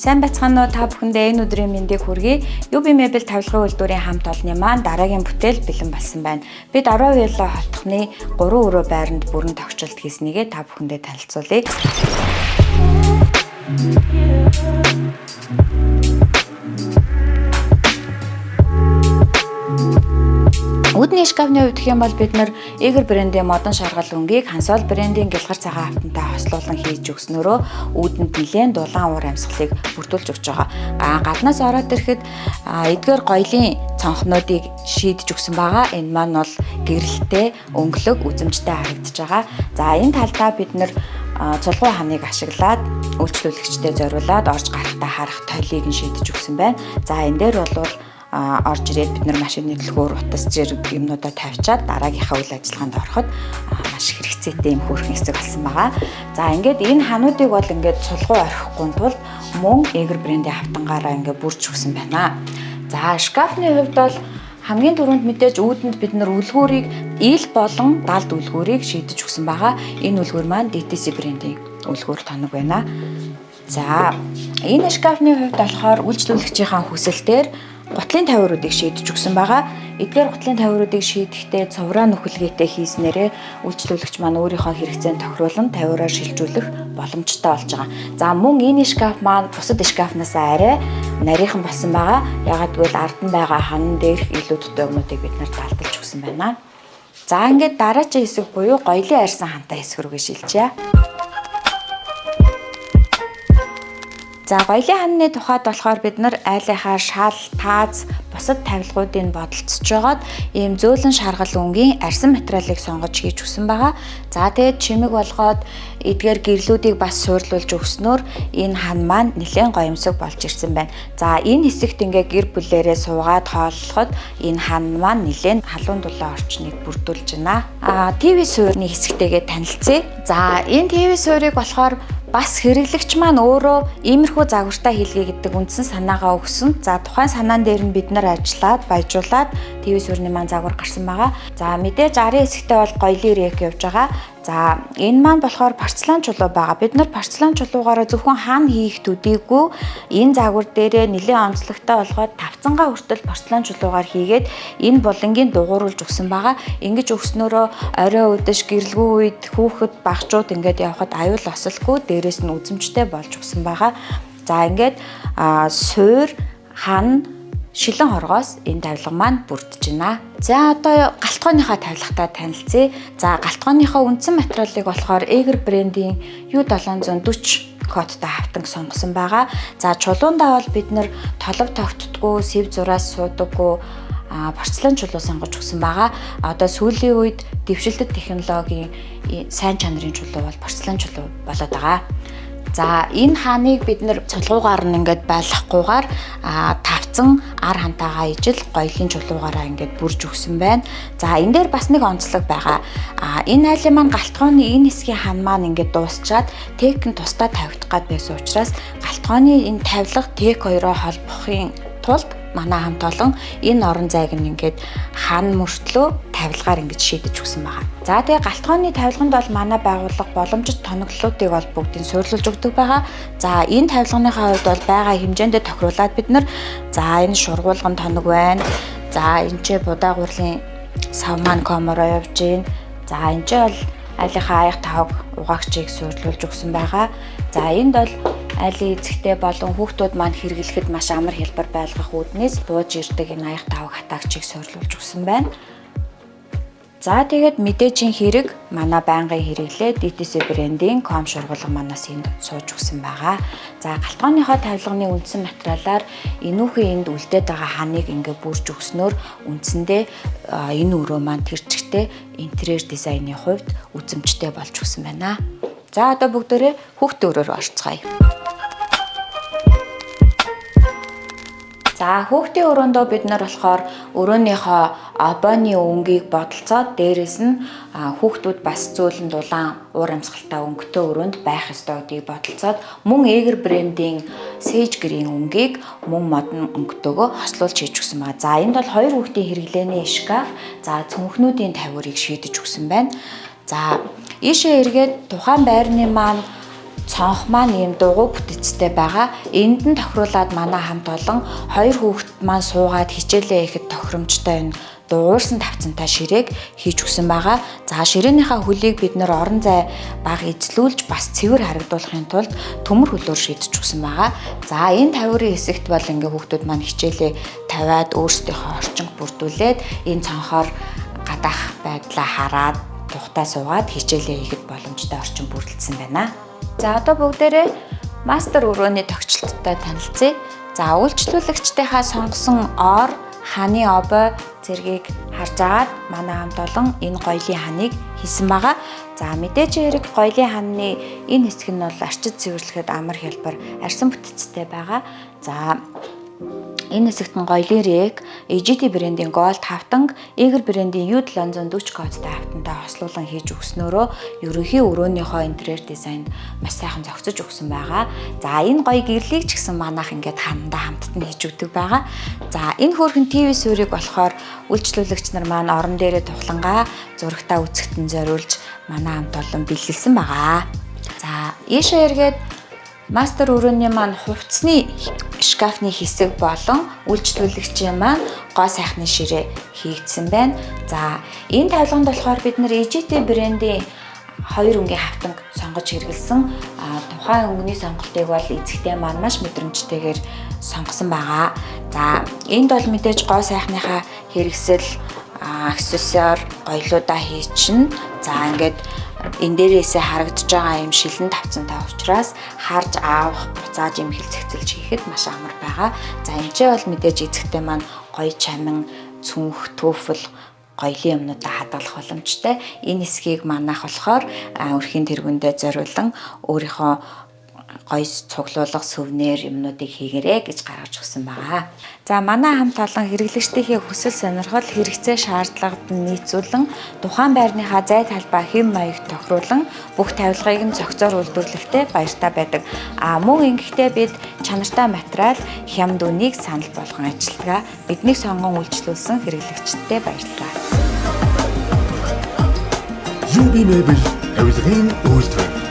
Сайн байцгаана уу, та бүхэндээ энэ өдрийн мэндийг хүргэе. UB Mebel тавилгын үйлдвэрийн хамт олонны маань дараагийн бүтээл бэлэн болсон байна. Бид 10 ёлоо холтхны 3 өрөө байранд бүрэн тогтчлт хийснийгээ та бүхэндээ танилцуулъя. Үүдний шкафны хувьд гэх юм бол бид нар Eger брендийн модон шаргал өнгийг Hansol брендийн гэлгар цагаан автантай хослуулан хийж өгснөөрөө үүдэнд нэлээд дулаан уур амьсгалыг бүрдүүлж өгч байгаа. Гаднаас ороод ирэхэд эдгээр гоёлын цонхнуудыг шийдэж өгсөн байгаа. Энэ маань бол гэрэлтэй, өнгөлөг, үзэмжтэй харагдаж байгаа. За энэ талдаа бид нар цулгуй ханыг ашиглаад үйлчлүүлэгчдэд зориулаад орж гарахтаа харах толийг нь шийдэж өгсөн байна. За энэ дээр бол орж ирээд бид нар машины дэлгүүр утас зэрэг юмнуудаа тавьчаад дараагийнхаа үйл ажиллагаанд ороход маш хэрэгцээтэй юм хөөрхөн хэсэг болсон байгаа. За ингээд энэ хануудыг бол ингээд цулгуу орхихгүй тулд мөн Eger брендийн автангаараа ингээд бүрж өгсөн байна. За шкафны хувьд бол хамгийн түрүүнд мэдээж үүдэнд бид нар үлгүүрийг ил болон далд үлгүүрийг шийдэж өгсөн байгаа. Энэ үлгүүр маань DTC брендийн үлгүүр тоног байна. За энэ шкафны хувьд болохоор үйлчлүүлэгчийн хүсэлтээр гутлын тавиуруудыг шийдэж өгсөн байгаа. Эдгээр гутлын тавиуруудыг шийдэхдээ цувраа нүхэлгээтэй хийснээрээ үйлчлүүлэгч маань өөрийнхөө хэрэгцээнд тохируулан тавиураар шилжүүлэх боломжтой болж байгаа. За мөн энэ шкаф маань бусад шкафнаас арай нарийнхан болсон байгаа. Ягаад гэвэл ард нь байгаа ханан дээрх илүү дутуу юмнуудыг бид нар далдалж өгсөн байна. За ингээд дараагийн хэсэг буюу гоёлын арьсан хантай хэсэг рүүгээ шилжье. За гоёлын ханны тухайд болохоор бид нар айлынхаа шал, тааз, бусад тавилгуудыг бодолцож жагаад ийм зөөлөн шаргал өнгийн арьсан материалыг сонгож хийж өгсөн байгаа. За тэгээд чимэг болгоод эдгээр гэрлүүдийг бас суурлуулж өгснөөр энэ хан маань нэлээд гоёмсог болж ирсэн байна. За энэ хэсэгт ингээ гэр бүлээрээ суугаад хооллоход энэ хан маань нэлээд халуун дулаан орчныг бүрдүүлж байна. ТV суурьны хэсэгтэйгээ танилцъя. За энэ ТV суурийг болохоор бас хэрэглэгч маань өөрөө иймэрхүү загвартай хийлгээ гэдэг үндсэн санаагаа өгсөн. За тухайн санаан дээр нь бид нар ажиллаад, баяжуулаад ТV суурьны маань загвар гарсан байгаа. За мэдээж арын хэсэгтээ бол гоёлын рек явж байгаа. За энэ маань болохоор порцелан чулуу байгаа. Бид нар порцелан чулуугаараа зөвхөн хан хийх төдийгүй энэ загвар дээрээ нэлээд онцлогтой болгоод тавцангаа хүртэл порцелан чулуугаар хийгээд энэ булангийн дугууруулж өгсөн байгаа. Ингэж өгснөөрөө орой өдөш гэрлгүй үед хүүхэд багчууд ингээд явхад аюул осолгүй дээрээс нь үзэмжтэй болж өгсөн байгаа. За ингээд суур, хан, шилэн хоргоос энэ тавилга маань бүрдэж байна. За одоо галтгооныхаа тавилгатай танилцъя. За галтгооныхаа үндсэн материалыг болохоор Eger брендийн U740 кодтай хавтанг сонгосон байгаа. За чулуундаа бол бид нар толов тогтдоггүй, сэв зураас суудаггүй порцелан чулуу сонгож өгсөн байгаа. Одоо сүүлийн үед дэвшилтэт технологийн сайн чанарын чулуу бол порцелан чулуу болоод байгаа. За энэ хааныг бид нэр цулгуугаар нь ингээд байлгахгүйгээр тавцан ар хантайгаа ижил гоёлын чулуугаараа ингээд бүрж өгсөн байна. За энэ дээр бас нэг онцлог байгаа. Энэ айлын маань галтгооны энэ хэсгийн хан маань ингээд дуусчаад тек нь тусдаа тавигдах гээд байсан учраас галтгооны энэ тавилга тек хоёроо холбохын тулд манай хамт олон энэ орон зайг нь ингээд хан мөртлөө тавилгаар ингэж шийдэж өгсөн байгаа. За тэгээ галтгооны тавилганд бол манай байгууллага боломжит тоноглолуудыг бол бүгдийг суйрлуулж өгдөг байгаа. За энэ тавилганыхаа хувьд бол байгаа хэмжээндээ тохируулаад бид нар за энэ шургуулган тоног байна. За энэ ч будаа гурлийн сав маань комороо явж гин. За энэ ч бол айлынхаа аяг тавг угаагчийг суйрлуулж өгсөн байгаа. За энд бол айлын эзэгтэй болон хүүхдүүд маань хэрэглэхэд маш амар хэлбэр байлгах үүднээс бууж ирдэг энэ аяг тавг хатаагчийг суйрлуулж өгсөн байна. За тэгээд мэдээжийн хэрэг манай байнгын хэрэглээ DTC брендийн ком шургуулга манаас энд сууж өгсөн байгаа. За галтгооныхоо тавилганы үндсэн материалаар энүүхэн энд үлдээд байгаа ханыг ингээ бүрж өгснөөр үндсэндээ энэ өрөө маань тэр чигтээ интерьер дизайны хувьд үзэмжтэй болж өгсөн байна. За одоо бүгдээрээ хүүхдийн өрөөр орцгоё. За хүүхдийн өрөөндөө бид нар болохоор өрөөнийхөө обооны өнгийг бодолцоод дээрэс нь хүүхдүүд бас зөөлөн дулаан уур амьсгалтай өнгөтэй өрөөнд байх ёстой гэдгийг бодолцоод мөн Eger брендийн Sage Green өнгийг мөн модон өнгөтэйгөө хослуулж хийж өгсөн байна. За энд бол 2 хүүхдийн хэрэглээний шкаф, за цөмхнүүдийн тавиурыг шийдэж өгсөн байна. За ийшээ эргээд тухайн байрны маань цонх маань ийм дугуй бүтэцтэй байгаа. Энд нь тохируулаад манай хамт олон 2 хүүхэд маань суугаад хичээлээ ихэд тохиромжтой энэ дуурсан тавцантай ширээг хийж өгсөн байгаа. За ширээнийхээ хөлийг бид нэр орон зай бага эзлүүлж бас цэвэр харагдуулахын тулд төмөр хөлөөр шийдэж өгсөн байгаа. За энэ тавирын хэсэгт бол ингээ хүүхдүүд маань хичээлээ тавиад өөрсдийнхөө орчинг бүрдүүлээд энэ цонхоор гадаах байдлаа хараад тухтай суугаад хичээлээ хийхэд боломжтой орчин бүрдэлсэн байна. За одоо бүгдээрээ мастер өрөөний тогтчлолттой танилцъя. За үйлчлүүлэгчдийнхаа сонгосон ор, ханы обой зэргийг харж агаад манай хамт олон энэ гоёлын ханыг хийсэн байгаа. За мэдээж хэрэг гоёлын ханы энэ хэсэг нь бол арчид цэвэрлэхэд амар хялбар арьсан бүтэцтэй байгаа. За энэ хэсэгт нь гоёлын рек, EGT брендийн Gold хавтанг, Eagle брендийн U740 кодтай хавтантай хослуулан хийж өгснөөрөө ерөнхий өрөөнийхөө интерьер дизайнд маш сайхан зохицож өгсөн байгаа. За энэ гоё гэрлийг ч гэсэн манайх ингээд ханандаа хамтд нь хийж өгдөг байгаа. За энэ хөөрхөн ТV суурийг болохоор үйлчлүүлэгч нар маань орон дээрээ тухлангаа зурагтаа үзэхтэн зориулж манай хамт олон бэлгэлсэн байгаа. За ийшээ эргээд мастер өрөөний маань хувцсны шкафны хэсэг болон үйлчлүүлэгчийн маань гоо сайхны ширээ хийгдсэн байна. За энэ тавилганд болохоор бид нэр EGT брендийн 2 өнгийн хавтанг сонгож хэрэгэлсэн. Тухайн өнгөний сонголтыг бол эзэгтэй маань маш мэдрэмжтэйгээр сонгосон байгаа. За энд бол мэдээж гоо сайхныхаа хэрэгсэл аксессуар гоёлуудаа хийчин. За ингээд энэ дээрээсээ харагдаж байгаа юм шилэн тавцантай учраас харж аавах, буцааж имхэл зэгцэлж хийхэд маш амар байгаа. За энэ ч бол мэдээж эзэгтэй маань гоё чамин, цүнх, түүфэл гоёлын юмнуудаа хадгалах боломжтой. Энэ хэсгийг манайх болохоор өрхийн тэргүүндээ зориулан өөрийнхөө гоё цуглуулга сүвнэр юмнуудыг хийгэрэй гэж гаргаж өгсөн байгаа. За манай хамт олон хэрэглэгчдийнхээ хүсэл сонирхол, хэрэгцээ шаардлагад нь нийцүүлэн тухайн байрныхаа зай талбай хэм маяг тохируулан бүх тавилгыг нь зохицоор үйлдвэрлэхдээ баяртай байдаг. Мөн ингэхдээ бид чанартай материал, хямд үнийг санал болгон ажиллагаа биднийг сонгон үйлчлүүлсэн хэрэглэгчдэд баярлалаа. UB Möbel, everything үйлдвэр.